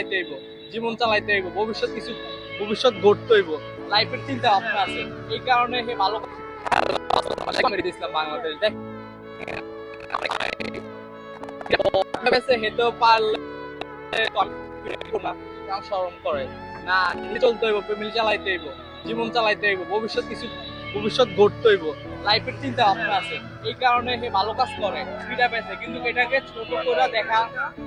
চালাইতে হইব, জীবন চালাইতে হইব, ভবিষ্যৎ গড়তে হইব, লাইফের চিন্তা ভাবনা আছে। এই কারণে হে ভালো মেরে ইসলাম বাংলাদেশ দেখ হেতেও পারলে শরম করে না, নিজে চলতে হইব, ফ্যামিলি চালাইতে হইব, জীবন চালাইতে হইব, ভবিষ্যৎ গড়তে হইব, লাইফের চিন্তা ভাবনা আছে। এই কারণে হে ভালো কাজ করে, সুবিধা পেয়েছে। কিন্তু এটাকে ছোট করে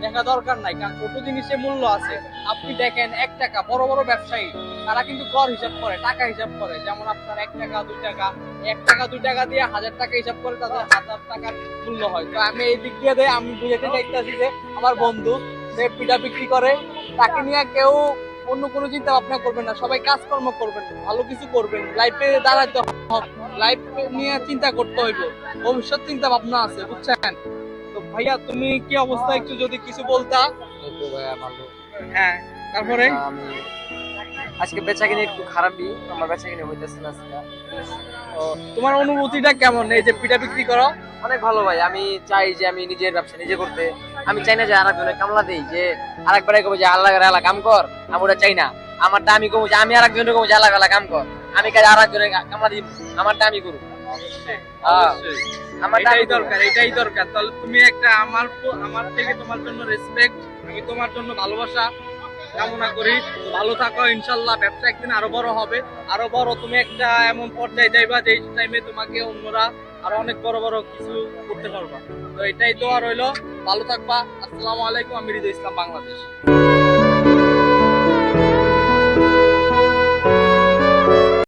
দেখা দরকার নাই, কারণ ছোট জিনিসের মূল্য আছে। আপনি দেখেন 1 টাকা, বড় বড় ব্যবসায়ী তারা কিন্তু গড় হিসাব করে, টাকা হিসাব করে। যেমন আপনার 1 টাকা 2 টাকা, 1 টাকা 2 টাকা দিয়ে 1000 টাকা হিসাব করে তাদের 1000 টাকার মূল্য হয়। তো আমি এই দিক দিয়ে আমি বুঝাতে চাইতেছি যে আমার বন্ধু সে পিঠা বিক্রি করে, তাকে নিয়ে কেউ অন্য কোনো চিন্তা ভাবনা করবেন না, সবাই কাজকর্ম করবেন, ভালো কিছু করবেন, লাইফে দাঁড়াতে হবে, লাইফ নিয়ে চিন্তা করতে হইব, ভবিষ্যৎ চিন্তা ভাবনা আছে, বুঝছেন? তো ভাইয়া তুমি কি অবস্থা একটু যদি কিছু বলতা। এই তো ভাইয়া ভালো। হ্যাঁ, তারপরে আমি আজকে বেচাকিনি একটু খারাপই, আমার বেচাকিনি হইতেছে না আজকে। তোমার অনুভূতিটা কেমন এই যে পিঠা বিক্রি করো? অনেক ভালো ভাই, আমি চাই যে আমি নিজের ব্যবসা নিজে করতে। আমি চাই না যে আরেকজনের কামলা দেই, যে আরেকবারে কবে যে আল্লাহ আল্লাহ কাম কর, আমি ওটা চাই না। আমারটা আমি কমু যে আমি আরেকজনের কমু যে আল্লাহ আল্লাহ কাম কর, আমি কাজ আরেকজনের কামলা দিই, আমারটা আমি করব। এটাই দরকার। তাহলে তুমি একটা আমার থেকে তোমার জন্য রেসপেক্ট, আমি তোমার জন্য ভালোবাসা কামনা করি। ভালো থাকো, ইনশাল্লাহ ব্যবসা একদিন আরো বড় হবে, আরো বড়। তুমি একটা এমন পর্যায়ে যাইবা যে টাইমে তোমাকে অন্যরা আরো অনেক বড় বড় কিছু করতে পারবা। তো এটাই দোয়া রইলো, ভালো থাকবা। আসসালামু আলাইকুম, আমি হৃদয় ইসলাম, বাংলাদেশ।